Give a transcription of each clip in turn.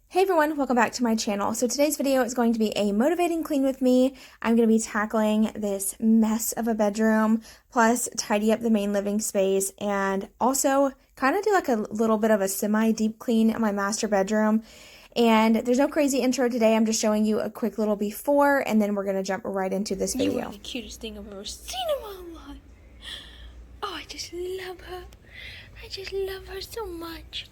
Hey everyone, welcome back to my channel. So today's video is going to be a motivating clean with me. I'm going to be tackling this mess of a bedroom, plus tidy up the main living space, and also kind of do like a little bit of a semi-deep clean in my master bedroom. And there's no crazy intro today. I'm just showing you a quick little before, and then we're going to jump right into this video. You are the cutest thing I've ever seen in my life. Oh, I just love her. I just love her so much.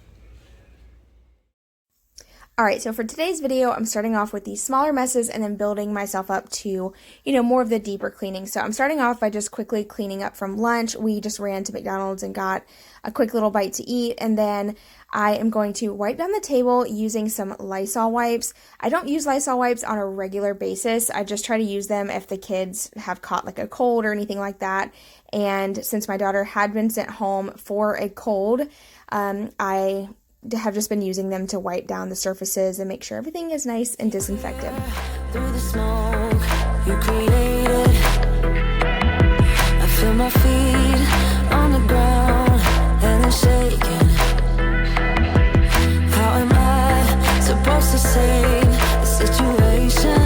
Alright, so for today's video, I'm starting off with these smaller messes and then building myself up to, more of the deeper cleaning. So I'm starting off by just quickly cleaning up from lunch. We just ran to McDonald's and got a quick little bite to eat, and then I am going to wipe down the table using some Lysol wipes. I don't use Lysol wipes on a regular basis. I just try to use them if the kids have caught like a cold or anything like that. And since my daughter had been sent home for a cold, I have just been using them to wipe down the surfaces and make sure everything is nice and disinfected. Through the smoke you created, I feel my feet on the ground and they're shaking. How am I supposed to save the situation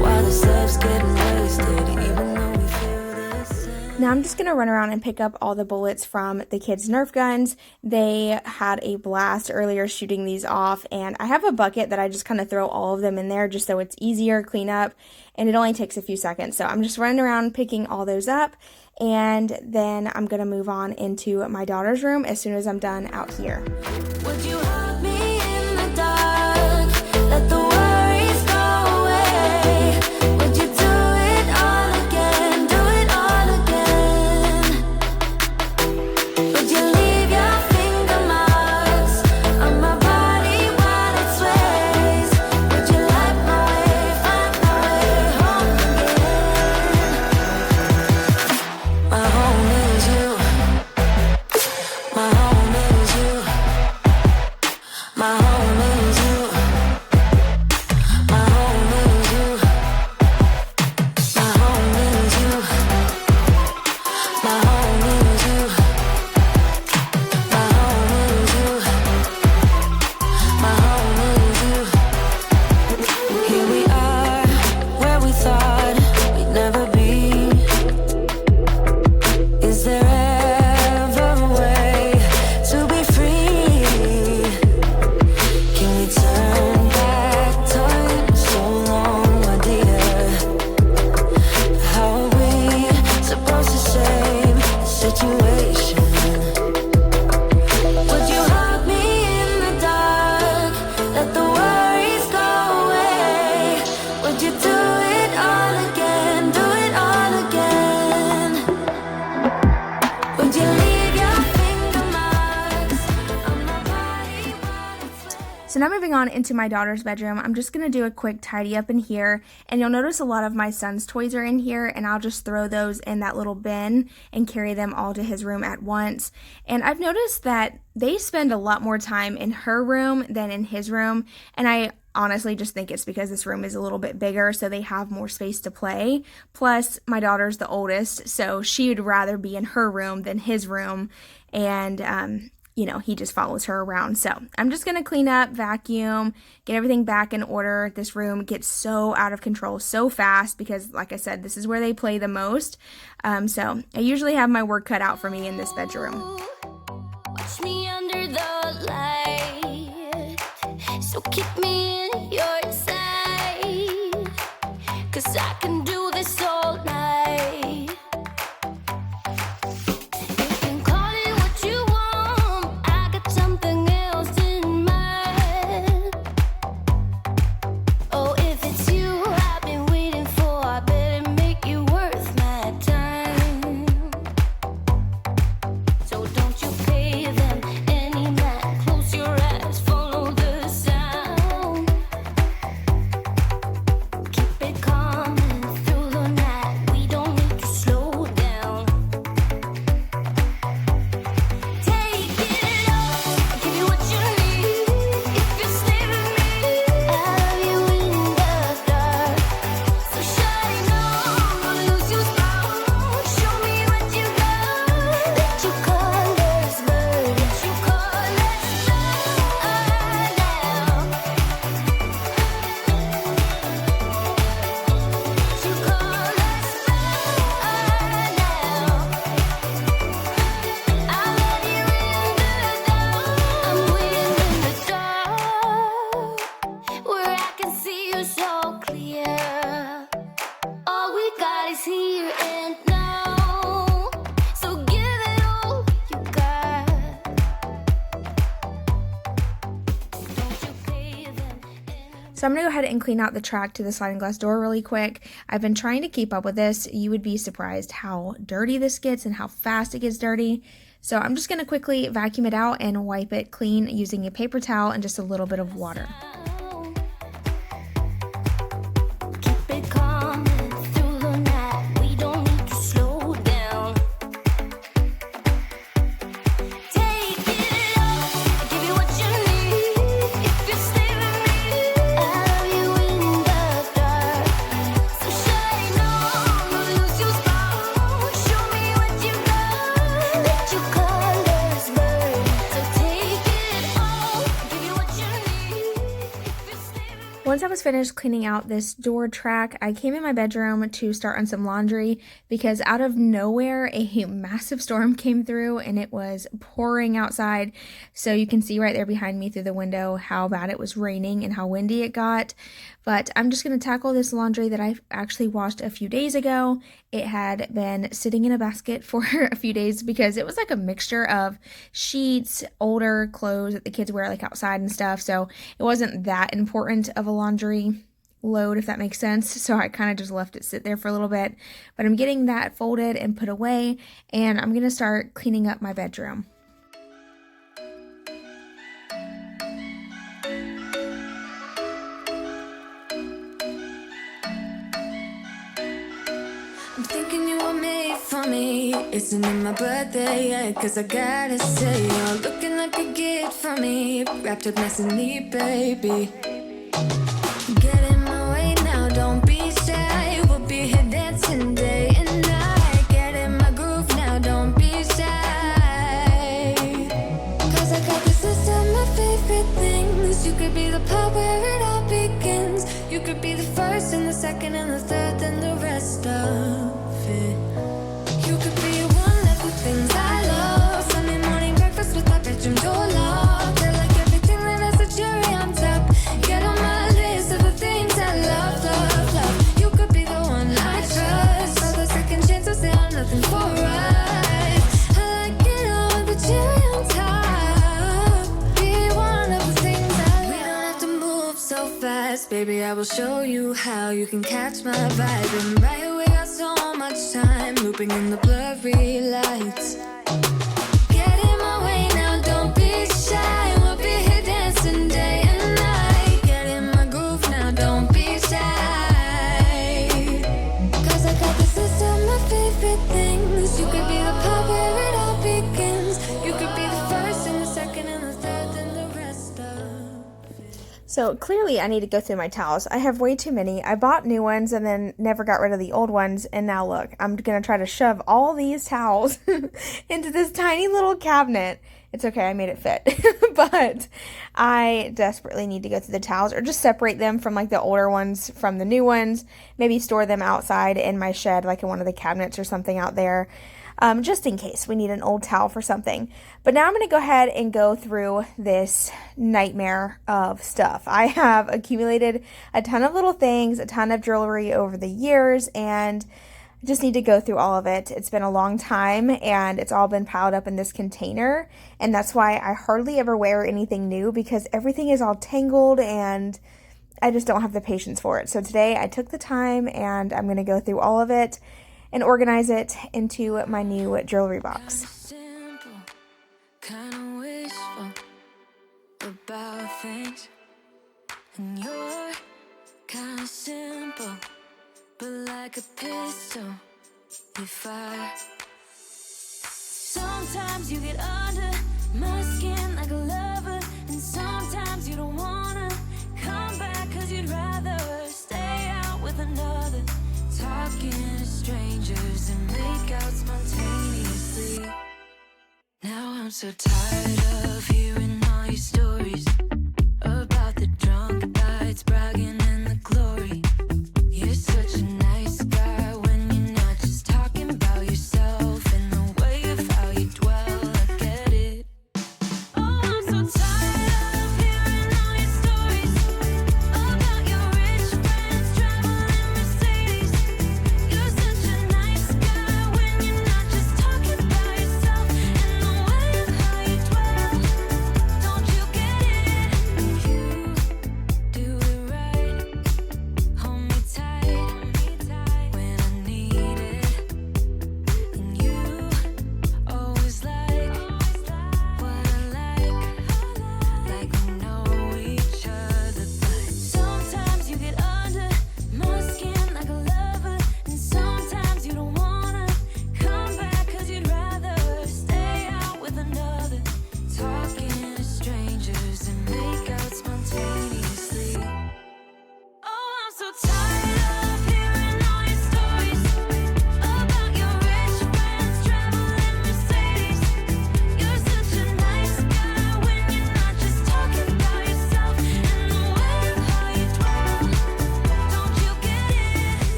while the steps getting wasted, even though we feel the same? Now I'm just going to run around and pick up all the bullets from the kids' Nerf guns. They had a blast earlier shooting these off, and I have a bucket that I just kind of throw all of them in there just so it's easier to clean up, and it only takes a few seconds. So I'm just running around picking all those up, and then I'm going to move on into my daughter's room as soon as I'm done out here. Would you hug me in the dark? Let the worries go away. Would you do it all again? Do it all again? Would you leave your finger marks on my body while it sways? Would you light my way, find my way home again? My home is you. My home is you. My home is you. My home is you. My home is you. My home is you. My home is you. My home is you. Here we are, where we thought we'd never be. Is there ever a way to be free? Can we turn back time so long, my dear? How are we supposed to save the situation? Would you hug me in the dark? Let the worries go away. Would you do it all again? Do it all again? Would you leave your finger marks on my body while it's So now moving on into my daughter's bedroom, I'm just going to do a quick tidy up in here, and you'll notice a lot of my son's toys are in here, and I'll just throw those in that little bin and carry them all to his room at once. And I've noticed that they spend a lot more time in her room than in his room, and I honestly just think it's because this room is a little bit bigger, so they have more space to play. Plus, my daughter's the oldest, so she would rather be in her room than his room, and he just follows her around. So I'm just going to clean up, vacuum, get everything back in order. This room gets so out of control so fast because, like I said, this is where they play the most. So I usually have my work cut out for me in this bedroom. watch me under the light. So keep me in your sight, 'cause I can do this all night. You can call it what you want, I got something else in mind. Oh, if it's you I've been waiting for, I better make you worth my time. So don't you pay them any mind, close your eyes, follow the sound. So I'm going to go ahead and clean out the track to the sliding glass door really quick. I've been trying to keep up with this. You would be surprised how dirty this gets and how fast it gets dirty. So I'm just going to quickly vacuum it out and wipe it clean using a paper towel and just a little bit of water. Keep it calm through the night. We don't need to slow down. Take it off, give you what you need. If you stay with me, I'll love you in the dark. So shine on, don't lose your spark. Show me what you got. Let your colors burn. So take it off, give you what you need. If you stay with me. Once I was finished cleaning out this door track, I came in my bedroom to start on some laundry because out of nowhere a massive storm came through and it was pouring outside. So you can see right there behind me through the window how bad it was raining and how windy it got. But I'm just going to tackle this laundry that I actually washed a few days ago. It had been sitting in a basket for a few days because it was like a mixture of sheets, older clothes that the kids wear like outside and stuff. So it wasn't that important of a laundry load, if that makes sense. So I kind of just left it sit there for a little bit. But I'm getting that folded and put away, and I'm going to start cleaning up my bedroom. I'm thinking you were made for me. Isn't it my birthday yet? Cause I gotta say, you're looking like a gift for me. Wrapped up nice and neat, baby. Get in my way now, don't be shy. We'll be here dancing day and night. Get in my groove now, don't be shy. Cause I got this list of my favorite things. You could be the part where it all begins. You could be the first and the second and the third and the rest of it. You could be one of the things I love. Sunday morning breakfast with my bedroom door locked. I like everything that has a cherry on top. Get on my list of the things I love, love, love. You could be the one I trust. All the second chances, they are nothing for us. I like it all with the cherry on top. Be one of the things I love. We don't have to move so fast, baby. I will show you how you can catch my vibe. And right away, got so much time looping in the blurry lights. Get in my way now, don't be shy. We'll be here dancing day and night. Get in my groove now, don't be shy. Cause I got this list of my favorite things. You could be the part where it all begins. You could be the first and the second and the third and the rest of it. So clearly I need to go through my towels. I have way too many. I bought new ones and then never got rid of the old ones. And now look, I'm going to try to shove all these towels into this tiny little cabinet. It's okay, I made it fit. But I desperately need to go through the towels or just separate them from like the older ones from the new ones. Maybe store them outside in my shed, like in one of the cabinets or something out there. Just in case we need an old towel for something. But now I'm going to go ahead and go through this nightmare of stuff. I have accumulated a ton of little things, a ton of jewelry over the years, and I just need to go through all of it. It's been a long time, and it's all been piled up in this container, and that's why I hardly ever wear anything new, because everything is all tangled, and I just don't have the patience for it. So today I took the time, and I'm going to go through all of it and organize it into my new jewelry box. Simple, kinda wishful about things, and you're kinda simple, but like a pistol, you fire. Sometimes you get under my skin like a lover, and sometimes you don't wanna come back 'cause you'd rather stay out with another. Talking to strangers and make out spontaneously. Now I'm so tired of hearing all your stories about the drunk nights, bragging in the glory. You're such a nice guy when you're not just talking about yourself and the way of how you dwell. I get it. Oh, I'm so tired of hearing all your stories about your rich friends traveling Mercedes. You're such a nice guy when you're not just talking about yourself and the way of how you dwell.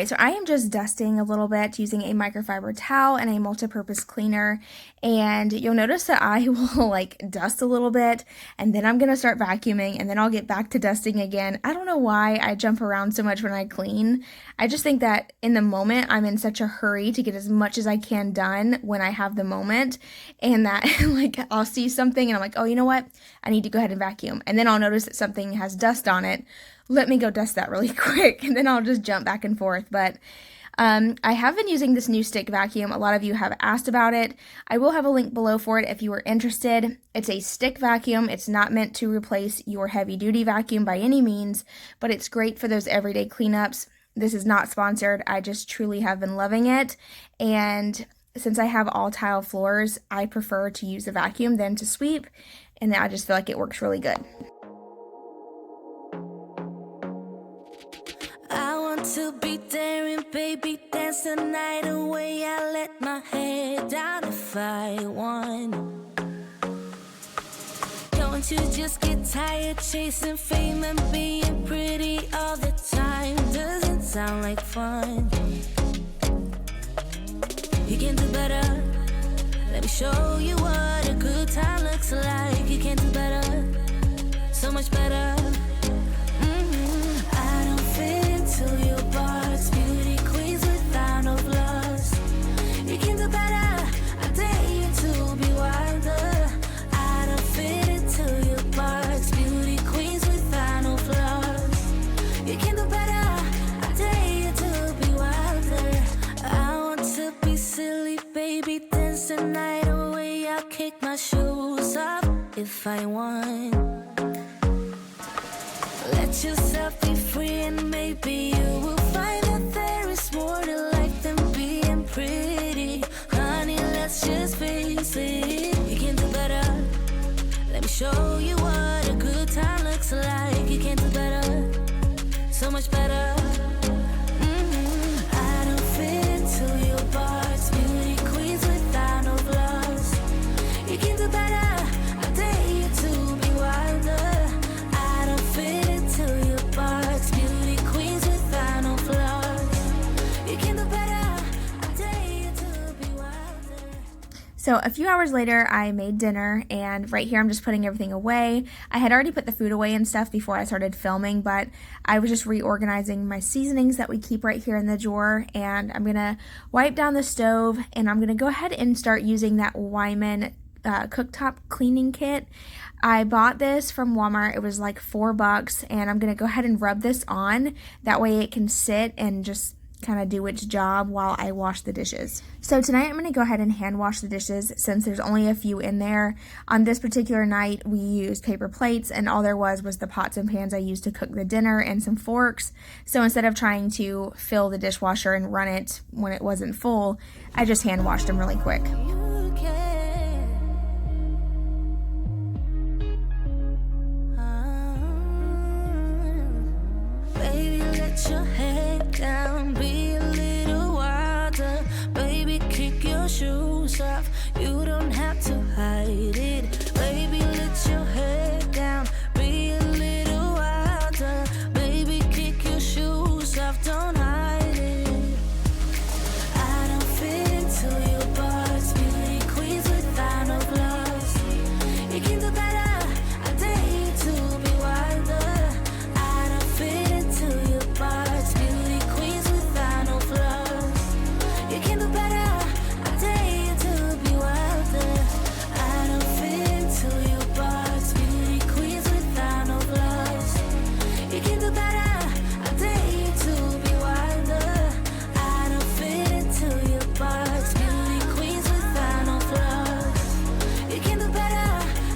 Alright, so I am just dusting a little bit using a microfiber towel and a multi-purpose cleaner, and you'll notice that I will like dust a little bit, and then I'm going to start vacuuming, and then I'll get back to dusting again. I don't know why I jump around so much when I clean. I just think that in the moment I'm in such a hurry to get as much as I can done when I have the moment, and that like I'll see something and I'm like, oh, you know what? I need to go ahead and vacuum, and then I'll notice that something has dust on it. Let me go dust that really quick, and then I'll just jump back and forth. But I have been using this new stick vacuum. A lot of you have asked about it. I will have a link below for it if you are interested. It's a stick vacuum. It's not meant to replace your heavy-duty vacuum by any means, but it's great for those everyday cleanups. This is not sponsored. I just truly have been loving it, and since I have all tile floors, I prefer to use a vacuum than to sweep, and I just feel like it works really good. To be daring, baby, dance the night away. I let my head down if I won. Don't you just get tired chasing fame and being pretty all the time? Doesn't sound like fun. You can do better. Let me show you what a good time looks like. You can do better, so much better. I don't fit into your box, beauty queens without no flaws. You can do better, I dare you to be wilder. I don't fit into your box, beauty queens without no flaws. You can do better, I dare you to be wilder. I want to be silly, baby, dance the night away. I'll kick my shoes off if I want. Let yourself be free, and maybe you will find that there is more to life than being pretty. Honey, let's just face it. You can do better. Let me show you what a good time looks like. You can do better, so much better. I don't fit into your box, beauty queens without no flaws. You can do better, I dare you to be wilder. I don't fit into your box, beauty queens without no flaws. You can do better, I dare you to be wilder. So a few hours later, I made dinner, and right here I'm just putting everything away. I had already put the food away and stuff before I started filming, but I was just reorganizing my seasonings that we keep right here in the drawer, and I'm gonna wipe down the stove, and I'm gonna go ahead and start using that Wyman cooktop cleaning kit. I bought this from Walmart. It was like $4, and I'm gonna go ahead and rub this on. That way it can sit and just kind of do its job while I wash the dishes. So tonight I'm going to go ahead and hand wash the dishes since there's only a few in there. On this particular night we used paper plates, and all there was the pots and pans I used to cook the dinner and some forks. So instead of trying to fill the dishwasher and run it when it wasn't full, I just hand washed them really quick. You can. Baby, let your head down, be a little wilder. Baby, kick your shoes off, you don't have to hide it. Baby, let your head down, be a little wilder. Baby, kick your shoes off, don't hide it. I don't fit into your box, beauty queens without no flaws. You can do better, I dare you to be wilder. I don't fit into your box, beauty queens without no flaws. You can do better, I dare you to be wilder. I don't fit into your box, beauty queens without no flaws. You can do better, I dare you to be wilder. I don't fit into your box, beauty queens without no flaws. You can do better,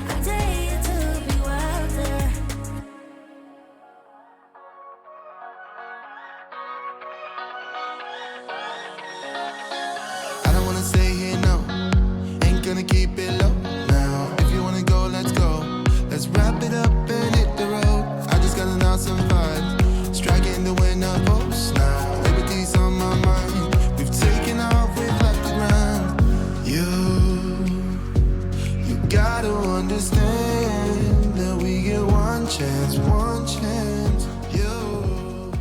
I dare you to be wilder. I don't wanna stay here, no. Ain't gonna keep it low now. If you wanna go, let's go. Let's wrap it up and hit the road. I just got an awesome vibe, striking the winner post now. Liberty's on my mind. We've taken off, we've left the ground. You gotta understand that we get one chance, one chance. You.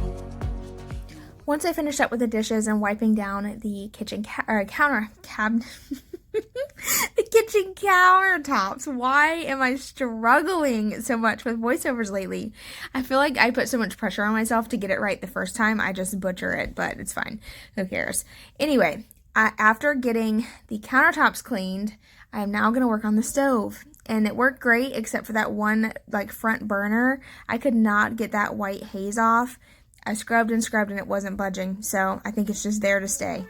Once I finished up with the dishes and wiping down the kitchen the kitchen countertops. Why am I struggling so much with voiceovers lately? I feel like I put so much pressure on myself to get it right the first time. I just butcher it, but it's fine. Who cares? Anyway, after getting the countertops cleaned, I am now going to work on the stove. And it worked great except for that one like front burner. I could not get that white haze off. I scrubbed and scrubbed and it wasn't budging. So I think it's just there to stay.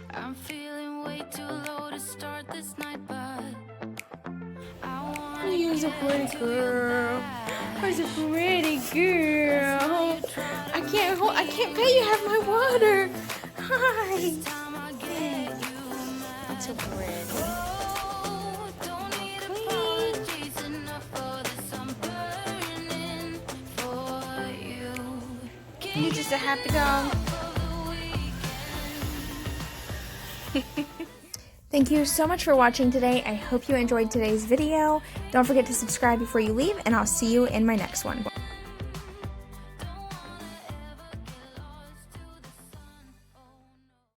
I'm feeling way too low to start this night, but I wanna You're a pretty girl. You're a pretty girl. I can't pay you half my water. Hi. That's so pretty. don't need apologies enough for this. I'm burning for you. You're just a happy dog. Thank you so much for watching today. I hope you enjoyed today's video. Don't forget to subscribe before you leave, and I'll see you in my next one.